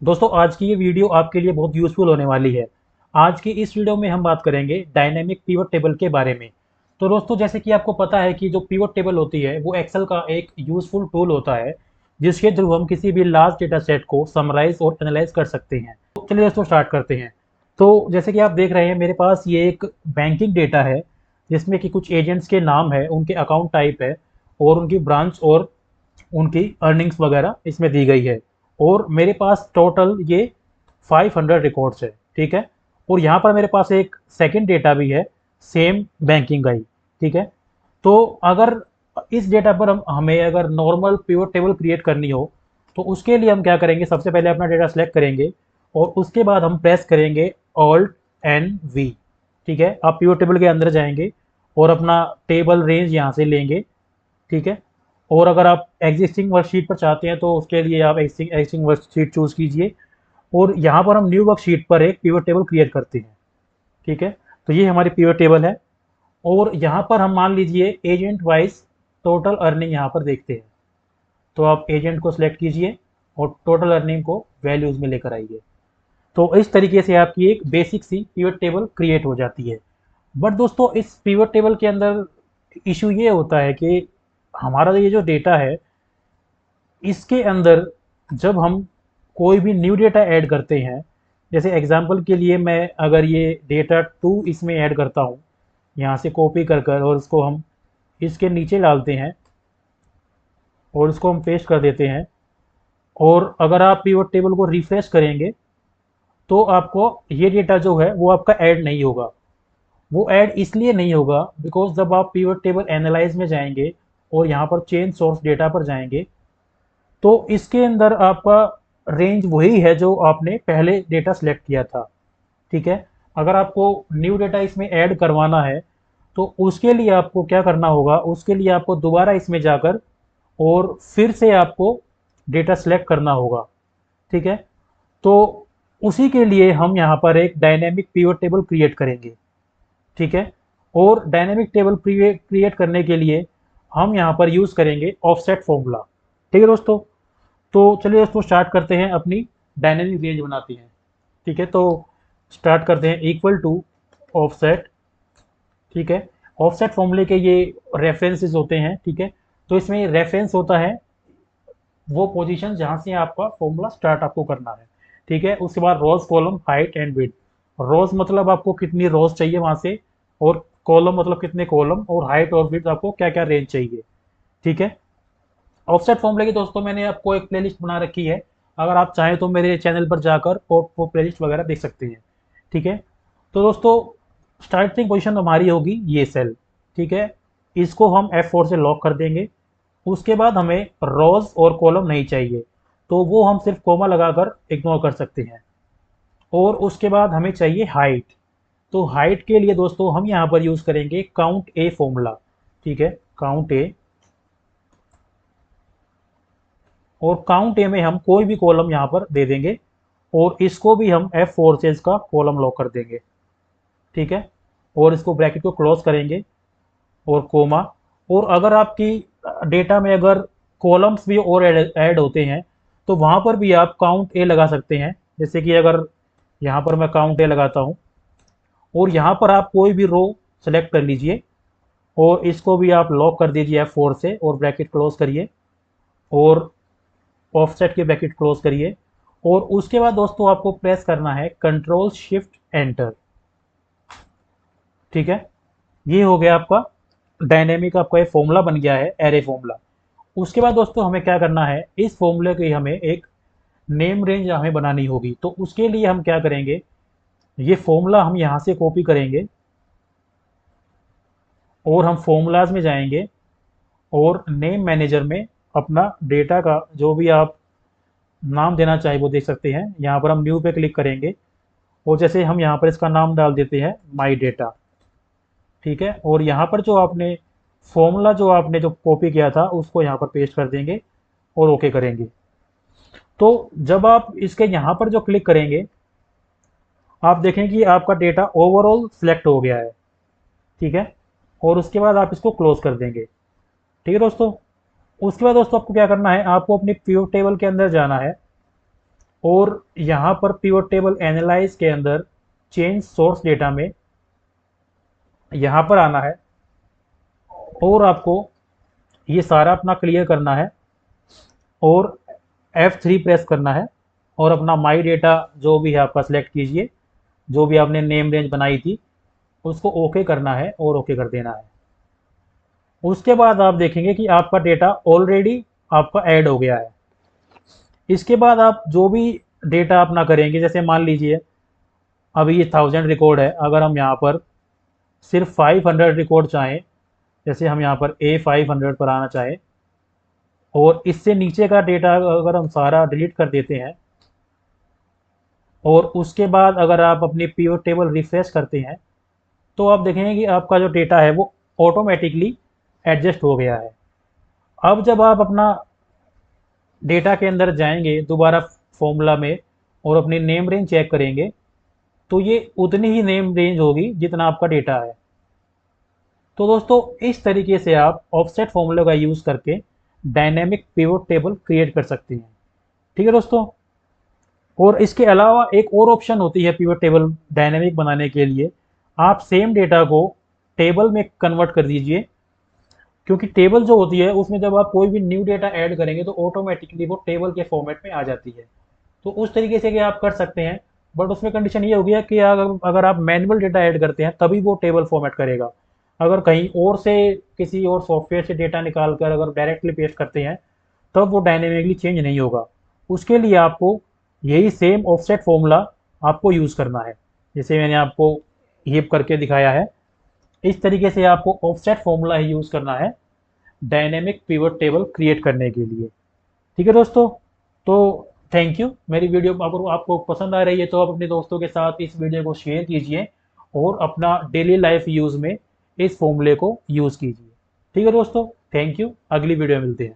दोस्तों आज की ये वीडियो आपके लिए बहुत यूज़फुल होने वाली है। आज की इस वीडियो में हम बात करेंगे डायनेमिक पिवट टेबल के बारे में। तो दोस्तों जैसे कि आपको पता है कि जो पिवट टेबल होती है वो एक्सेल का एक यूज़फुल टूल होता है जिसके थ्रू हम किसी भी लार्ज डेटा सेट को समराइज और एनालाइज कर सकते हैं। तो चलिए दोस्तों स्टार्ट करते हैं। तो जैसे कि आप देख रहे हैं मेरे पास ये एक बैंकिंग डेटा है जिसमें कि कुछ एजेंट्स के नाम है, उनके अकाउंट टाइप है और उनकी ब्रांच और उनकी अर्निंग्स वगैरह इसमें दी गई है। और मेरे पास टोटल ये 500 रिकॉर्ड्स है, ठीक है। और यहाँ पर मेरे पास एक सेकंड डेटा भी है सेम बैंकिंग का ही, ठीक है। तो अगर इस डेटा पर हमें अगर नॉर्मल पिवट टेबल क्रिएट करनी हो तो उसके लिए हम क्या करेंगे, सबसे पहले अपना डेटा सेलेक्ट करेंगे और उसके बाद हम प्रेस करेंगे ऑल्ट एन वी, ठीक है। आप पिवट टेबल के अंदर जाएंगे और अपना टेबल रेंज यहाँ से लेंगे, ठीक है। और अगर आप एग्जिस्टिंग वर्कशीट पर चाहते हैं तो उसके लिए आप एग्जिस्टिंग वर्कशीट चूज़ कीजिए और यहाँ पर हम न्यू वर्कशीट पर एक पिवट टेबल क्रिएट करते हैं, ठीक है। तो ये हमारी पिवट टेबल है और यहाँ पर हम मान लीजिए एजेंट वाइज टोटल अर्निंग यहाँ पर देखते हैं। तो आप एजेंट को सिलेक्ट कीजिए और टोटल अर्निंग को वैल्यूज़ में लेकर आइए। तो इस तरीके से आपकी एक बेसिक सी पिवट टेबल क्रिएट हो जाती है। बट दोस्तों इस पिवट टेबल के अंदर इशू ये होता है कि हमारा ये जो डेटा है इसके अंदर जब हम कोई भी न्यू डेटा ऐड करते हैं, जैसे एग्जांपल के लिए मैं अगर ये डेटा 2 इसमें ऐड करता हूँ यहाँ से कॉपी कर कर और इसको हम इसके नीचे डालते हैं और इसको हम पेस्ट कर देते हैं और अगर आप पिवट टेबल को रिफ्रेश करेंगे तो आपको ये डेटा जो है वो आपका ऐड नहीं होगा। वो ऐड इसलिए नहीं होगा बिकॉज जब आप पिवट टेबल एनालाइज में जाएंगे और यहाँ पर चेंज सोर्स डेटा पर जाएंगे तो इसके अंदर आपका रेंज वही है जो आपने पहले डेटा सेलेक्ट किया था, ठीक है। अगर आपको न्यू डेटा इसमें ऐड करवाना है तो उसके लिए आपको क्या करना होगा, उसके लिए आपको दोबारा इसमें जाकर और फिर से आपको डेटा सेलेक्ट करना होगा, ठीक है। तो उसी के लिए हम यहाँ पर एक डायनेमिक पिवट टेबल क्रिएट करेंगे, ठीक है। और डायनेमिक टेबल क्रिएट करने के लिए हम यहाँ पर यूज़ करेंगे ऑफसेट फॉर्मूला, ठीक है दोस्तों। तो चलिए दोस्तों स्टार्ट करते हैं, अपनी डायनेमिक रेंज बनाते हैं, ठीक है। तो स्टार्ट करते हैं इक्वल टू ऑफसेट, ठीक है। ऑफसेट फॉर्मूले के ये रेफरेंसेस होते हैं, ठीक है। तो इसमें रेफरेंस होता है वो पोजीशन जहाँ से आपका फॉर्मूला स्टार्ट आपको करना है, ठीक है। उसके बाद रोज कॉलम हाइट एंड विड्थ। रोज मतलब आपको कितनी रोज चाहिए वहाँ से, और कॉलम मतलब कितने कॉलम, और हाइट और विड्थ आपको क्या क्या रेंज चाहिए, ठीक है। ऑफसेट फॉर्मूले की दोस्तों मैंने आपको एक प्लेलिस्ट बना रखी है, अगर आप चाहें तो मेरे चैनल पर जाकर वो प्लेलिस्ट वगैरह देख सकते हैं, ठीक है। तो दोस्तों स्टार्टिंग पोजीशन हमारी होगी ये सेल, ठीक है। इसको हम F4 से लॉक कर देंगे। उसके बाद हमें रोज और कॉलम नहीं चाहिए तो वो हम सिर्फ कोमा लगाकर इग्नोर कर सकते हैं। और उसके बाद हमें चाहिए हाइट। तो हाइट के लिए दोस्तों हम यहाँ पर यूज़ करेंगे काउंट ए फॉर्मूला, ठीक है, काउंट ए। और काउंट ए में हम कोई भी कॉलम यहाँ पर दे देंगे और इसको भी हम F4 से इसका कॉलम लॉक कर देंगे, ठीक है। और इसको ब्रैकेट को क्लोज करेंगे और कोमा। और अगर आपकी डेटा में अगर कॉलम्स भी और ऐड होते हैं तो वहाँ पर भी आप काउंट ए लगा सकते हैं। जैसे कि अगर यहाँ पर मैं काउंट ए लगाता हूँ और यहाँ पर आप कोई भी रो सेलेक्ट कर लीजिए और इसको भी आप लॉक कर दीजिए F4 से और ब्रैकेट क्लोज करिए और ऑफसेट के ब्रैकेट क्लोज करिए। और उसके बाद दोस्तों आपको प्रेस करना है कंट्रोल शिफ्ट एंटर, ठीक है। ये हो गया आपका डायनेमिक, आपका ये फॉर्मूला बन गया है, एरे फॉर्मूला। उसके बाद दोस्तों हमें क्या करना है, इस फॉर्मूले की हमें एक नेम रेंज हमें बनानी होगी। तो उसके लिए हम क्या करेंगे, ये फॉर्मूला हम यहाँ से कॉपी करेंगे और हम फॉर्मूलाज में जाएंगे और नेम मैनेजर में अपना डेटा का जो भी आप नाम देना चाहे वो देख सकते हैं। यहाँ पर हम न्यू पे क्लिक करेंगे और जैसे हम यहाँ पर इसका नाम डाल देते हैं माई डेटा, ठीक है। और यहाँ पर जो आपने फॉर्मूला जो आपने जो कॉपी किया था उसको यहाँ पर पेस्ट कर देंगे और ओके करेंगे। तो जब आप इसके यहाँ पर जो क्लिक करेंगे आप देखें कि आपका डेटा ओवरऑल सिलेक्ट हो गया है, ठीक है। और उसके बाद आप इसको क्लोज कर देंगे, ठीक है दोस्तों। उसके बाद दोस्तों आपको क्या करना है, आपको अपनी पिवट टेबल के अंदर जाना है और यहाँ पर पिवट टेबल एनालाइज के अंदर चेंज सोर्स डेटा में यहाँ पर आना है और आपको ये सारा अपना क्लियर करना है और F3 प्रेस करना है और अपना माई डेटा जो भी है आपका सेलेक्ट कीजिए, जो भी आपने नेम रेंज बनाई थी उसको ओके करना है और ओके कर देना है। उसके बाद आप देखेंगे कि आपका डेटा ऑलरेडी आपका ऐड हो गया है। इसके बाद आप जो भी डेटा अपना करेंगे, जैसे मान लीजिए अभी ये 1000 रिकॉर्ड है, अगर हम यहाँ पर सिर्फ 500 रिकॉर्ड चाहें, जैसे हम यहाँ पर A500 पर आना चाहें और इससे नीचे का डेटा अगर हम सारा डिलीट कर देते हैं और उसके बाद अगर आप अपनी पिवट टेबल रिफ्रेश करते हैं तो आप देखेंगे कि आपका जो डेटा है वो ऑटोमेटिकली एडजस्ट हो गया है। अब जब आप अपना डेटा के अंदर जाएंगे दोबारा फॉर्मूला में और अपनी नेम रेंज चेक करेंगे तो ये उतनी ही नेम रेंज होगी जितना आपका डेटा है। तो दोस्तों इस तरीके से आप ऑफसेट फॉर्मूला का यूज़ करके डायनेमिक पिवट टेबल क्रिएट कर सकते हैं। ठीक है दोस्तों। और इसके अलावा एक और ऑप्शन होती है पिवट टेबल डायनेमिक बनाने के लिए, आप सेम डेटा को टेबल में कन्वर्ट कर दीजिए, क्योंकि टेबल जो होती है उसमें जब आप कोई भी न्यू डेटा ऐड करेंगे तो ऑटोमेटिकली वो टेबल के फॉर्मेट में आ जाती है। तो उस तरीके से कि आप कर सकते हैं, बट उसमें कंडीशन ये होगी कि अगर आप मैनुअल डेटा ऐड करते हैं तभी वो टेबल फॉर्मेट करेगा। अगर कहीं और से किसी और सॉफ्टवेयर से डेटा निकाल कर अगर डायरेक्टली पेस्ट करते हैं तब वो डायनेमिकली चेंज नहीं होगा। उसके लिए आपको यही सेम ऑफसेट फॉर्मूला आपको यूज़ करना है, जैसे मैंने आपको ये करके दिखाया है। इस तरीके से आपको ऑफसेट फॉर्मूला ही यूज़ करना है डायनेमिक पिवट टेबल क्रिएट करने के लिए। ठीक है दोस्तों। तो थैंक यू। मेरी वीडियो अगर आपको पसंद आ रही है तो आप अपने दोस्तों के साथ इस वीडियो को शेयर कीजिए और अपना डेली लाइफ यूज़ में इस फॉर्मूले को यूज़ कीजिए। ठीक है दोस्तों, थैंक यू। अगली वीडियो में मिलते हैं।